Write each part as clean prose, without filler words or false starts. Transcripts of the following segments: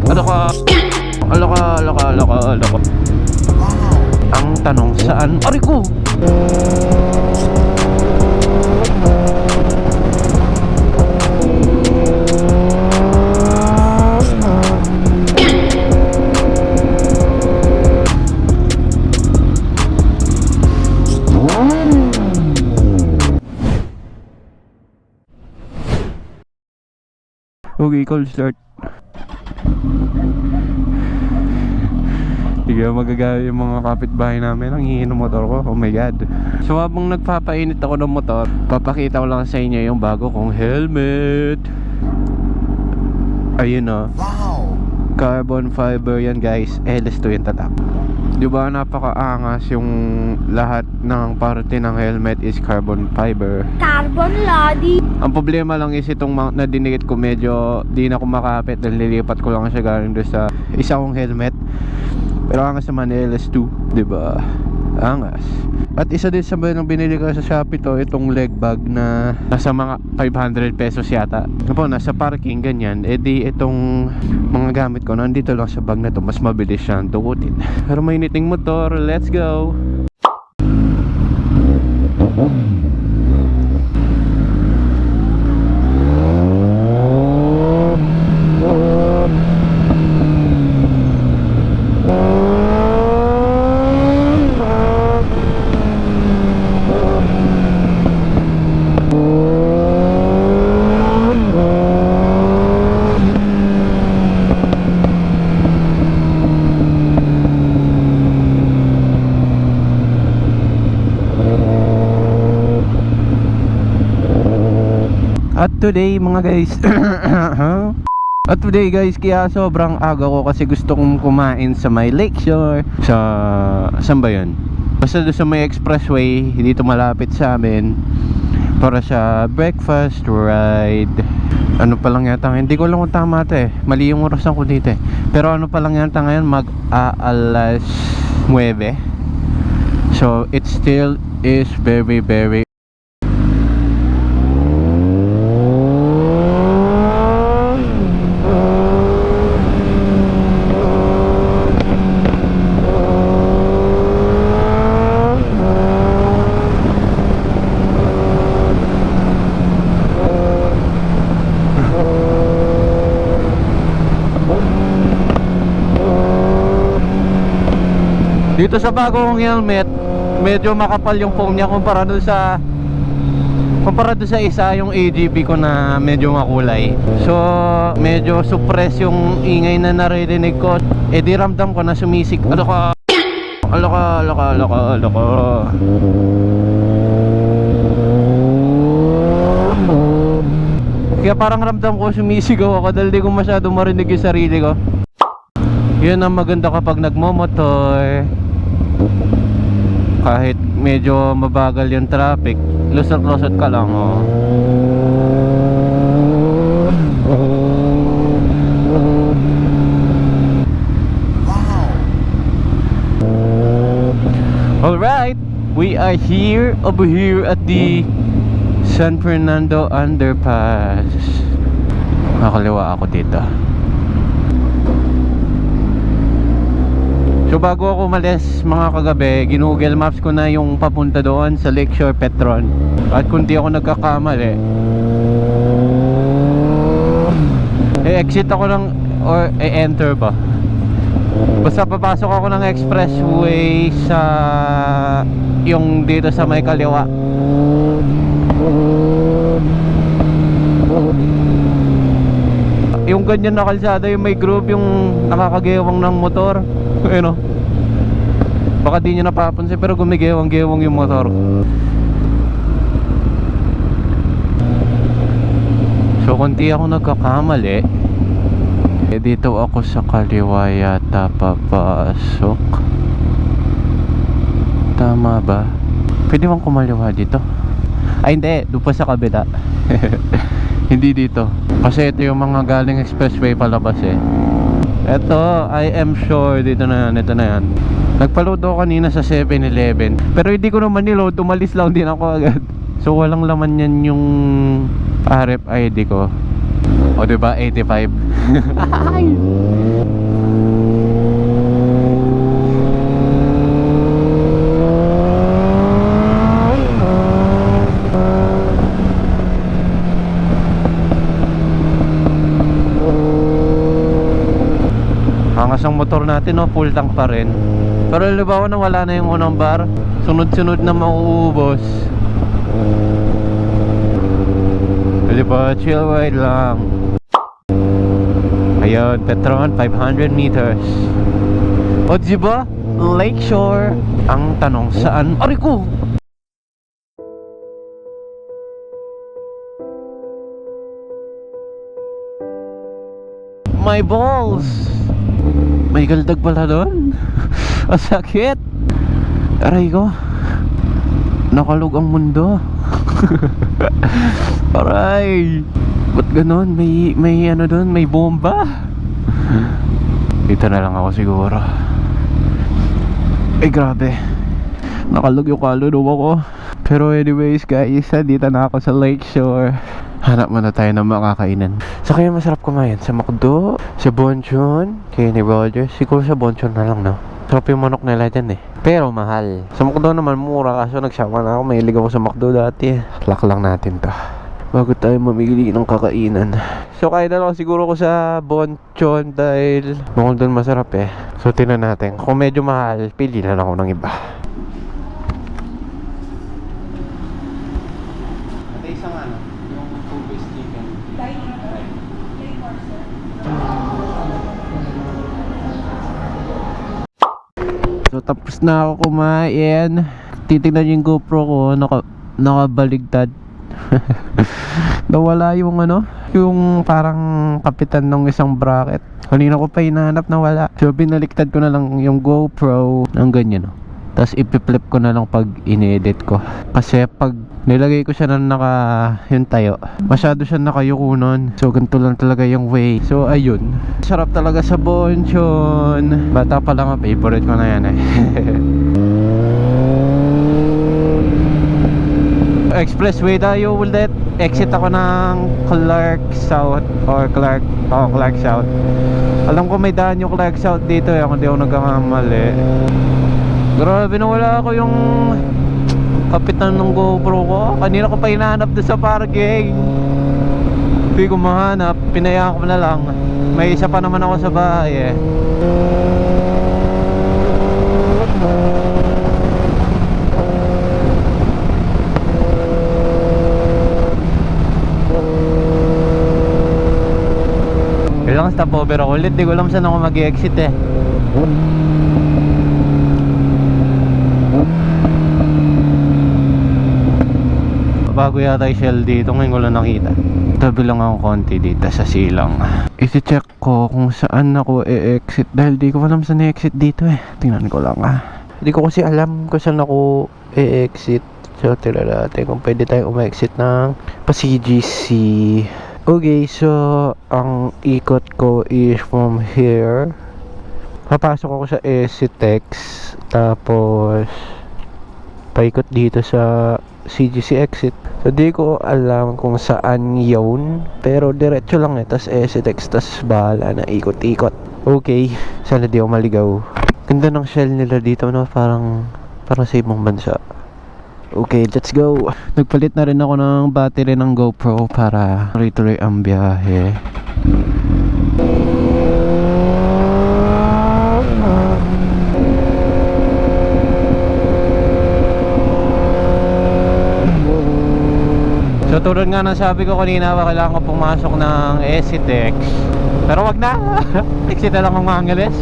Alaka. Ang tanong, saan? Aray ko! Okay, call start. Hindi ko magagaya yung mga kapitbahay namin. Ang hihino motor ko, oh my god. So habang nagpapainit ako ng motor, papakita ko lang sa inyo yung bago kong helmet. Ayun o. Wow! Carbon fiber yan guys. LS2 yung tatak. Diba napakaangas yung lahat ng parte ng helmet is carbon fiber. Carbon lodi. Ang problema lang is itong nadinikit ko medyo di na ko makapit dahil nilipat ko lang siya galing doon sa isa kong helmet. Pero angas naman LS2, diba? Angas. At isa din sa mga binili ko sa Shopee to, itong leg bag na nasa mga 500 pesos yata. Kapag nasa parking ganyan, edi itong mga gamit ko nandito lang sa bag na to, mas mabilis siyang tukutin. Pero may initing motor, let's go! At today mga guys At today guys, kaya sobrang aga ko kasi gusto kong kumain sa may Lakeshore. Saan ba yun? Basta doon sa may expressway, dito malapit sa amin. Para sa breakfast ride. Ano pa lang yata, hindi ko lang kung tama ito eh. Mali yung orasan ko dito eh. Pero ano pa lang yata ngayon, mag-alas 9. So it still is very dito sa bagong helmet, medyo makapal yung foam niya kumpara doon sa isa yung AGP ko na medyo makulay. So medyo suppress yung ingay na naririnig ko. Eh di ramdam ko na sumisik. Alaka. Kaya parang ramdam ko sumisigaw ako dahil di ko masyado marinig yung sarili ko. Yun ang maganda kapag nagmomotor. Kahit medyo mabagal yung traffic, lusot-lusot ka lang oh. Alright, we are over here at the San Fernando Underpass. Nakaliwa ako dito. So bago ako umalis mga kagabi, ginugel maps ko na yung papunta doon sa Lakeshore Petron. At kung di ako nagkakamali, exit ako ng, or enter ba? Basta papasok ako ng expressway sa yung dito sa may kaliwa. Yung ganyan na kalsada, yung may group, yung nakakagewang ng motor. Ano? Baka di nyo napapansin pero gumigewang-gewang yung motor. So kung di ako nagkakamali, eh dito ako sa kaliwa yata papasok. Tama ba? Pwede bang kumaliwa dito? Ay hindi, doon pa sa kabila. Hindi dito. Kasi ito yung mga galing expressway palabas eh. Ito, I am sure dito na yan, ito na yan. Nagpa-load ako kanina sa 7-Eleven. Pero hindi ko naman niload, umalis lang din ako agad. So walang laman yan yung RFID ko. O diba, 85. Angas ng motor natin, no? Full tank pa rin. Pero halimbawa na wala na yung unang bar, sunod-sunod na mauubos. Diba, chill ride lang. Ayun, Petron, 500 meters. O diba, Lakeshore. Ang tanong, saan? Aray ko! My balls! May galdag pala doon. Ang sakit. Aray ko. Nakalug ang mundo. Aray. Ba't ganon? May ano doon? May bomba. Dito na lang ako siguro. Ay grabe. Nakalug yung kaluluwa ko. Pero anyways guys, dito na ako sa Lakeshore. Hanap muna tayo ng makakainan. Sa kaya masarap kumain sa McDo, sa Bonchon, Kenny Rogers. Siguro sa Bonchon na lang, no? Sarap yung manok nila dyan eh. Pero mahal. Sa McDo naman mura, kaso nagsama na ako. Mahilig ako sa McDo dati. Lock lang natin to bago tayo mamili ng kakainan. So kaya na lang siguro ko sa Bonchon dahil mukhang doon masarap eh. So tingnan natin. Kung medyo mahal, pili na lang ako ng iba. Ate isang ano, yung full-based chicken. So tapos na ako kumain. Titignan yung GoPro ko, nakabaligtad. Nawala yung ano, yung parang kapitan ng isang bracket. Kanina ko pa hinahanap na wala. So binaliktad ko na lang yung GoPro ng ganyan, no? Tapos ipi-flip ko na lang pag ini-edit ko. Kasi pag nilagay ko siya na yung tayo, masyado siya nakayuko nun. So ganito lang talaga yung way. So ayun, sarap talaga sa Bonchon. Bata pa lang, favorite ko na yan eh. Expressway tayo ulit. Exit ako ng Clark South or Clark South. Alam ko may daan yung Clark South dito eh, kung di ako nagkakamali. Grabe na wala ako yung kapitan ng GoPro ko. Kanina ko pa hinahanap doon sa parking. Hindi ko mahanap, pinayaan ko na lang. May isa pa naman ako sa bahay eh. Ilang stopover ako ulit, di ko alam saan ako mag-exit eh. Bago yata yung Shell dito, ngayon ko lang nakita. Tabi lang ako konti dito sa silang. Isi-check ko kung saan ako e-exit dahil di ko alam saan e-exit dito eh. Tingnan ko lang Di ko kasi alam kung saan ako e-exit. So tira natin kung pwede tayong umexit ng pa-CGC. Okay, so ang ikot ko is from here. Papasok ako sa SCTEX, tapos paikot dito sa CGC exit. So di ko alam kung saan yun, pero diretso lang eh. Tapos SCTEX, tapos bahala na ikot-ikot. Okay, sana di ako maligaw. Ganda ng shell nila dito, no? Parang sa ibang bansa. Okay, let's go. Nagpalit na rin ako ng battery ng GoPro para tuloy-tuloy ang biyahe. So tulad nga ng sabi ko kanina, kailangan ko pumasok ng SCTEX. Pero wag na. Exit na lang ang Angeles.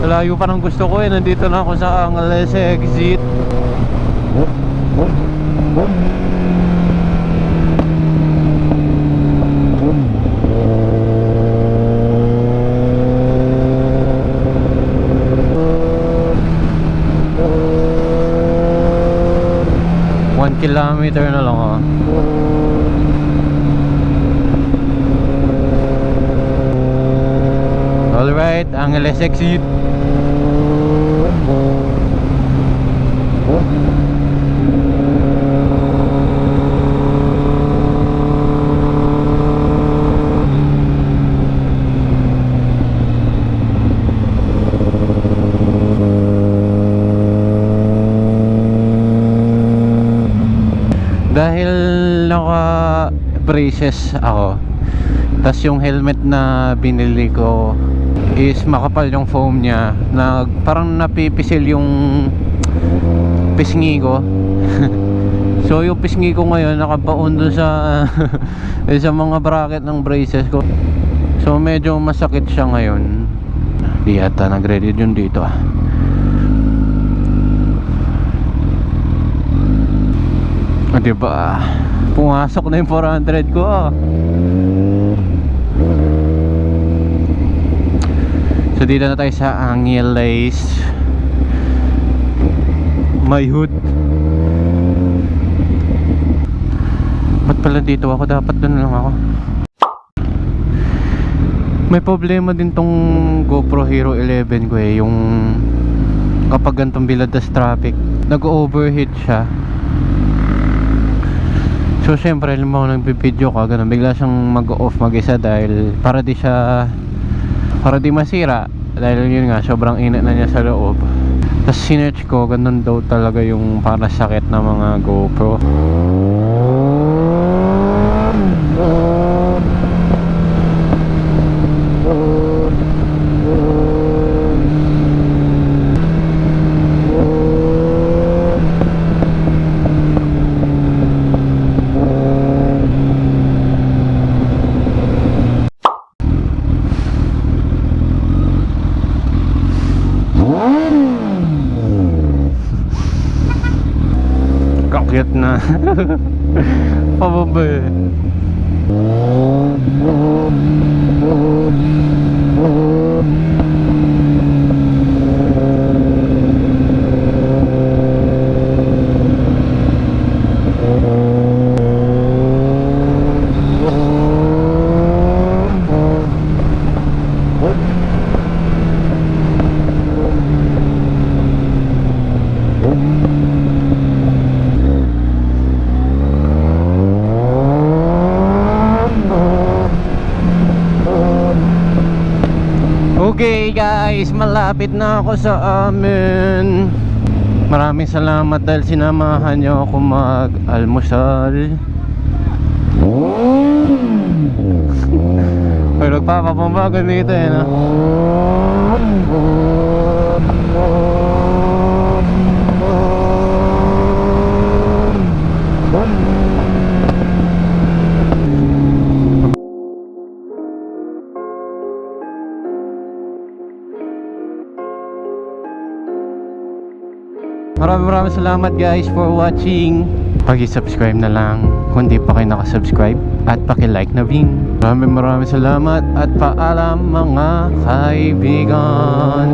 Layo pa ng gusto ko eh. Nandito na ako sa Angeles exit. Kilometer na lang Alright, Angeles exit. Dahil naka braces ako, tas yung helmet na binili ko is makapal yung foam niya, parang napipisil yung pisngi ko. So yung pisngi ko ngayon nakabaon doon sa sa mga bracket ng braces ko. So medyo masakit siya ngayon. Di yata nagre-read yun dito ah. Diba? Pumasok na yung 400 ko ah. So dito na tayo sa Angeles. My hood. Ba't pala dito ako? Dapat doon lang ako. May problema din tong GoPro Hero 11 ko eh. Yung kapag gantong biladas traffic, nag-overheat siya. So syempre alam mo nagbibideo ka ganun, bigla siyang mag-off mag-isa dahil para di masira. Dahil yun nga, sobrang init na niya sa loob. Tapos sinearch ko, ganun daw talaga yung para sakit na mga GoPro. Kakyat na. Pababa eh. Okay guys, malapit na ako sa amin. Maraming salamat dahil sinamahan nyo ako mag-almusal. Ay, nagpapapambagan dito eh, no? Maraming salamat guys for watching. Paki-subscribe na lang kung di pa kayo nakasubscribe at paki-like na din. Maraming salamat at paalam mga kaibigan.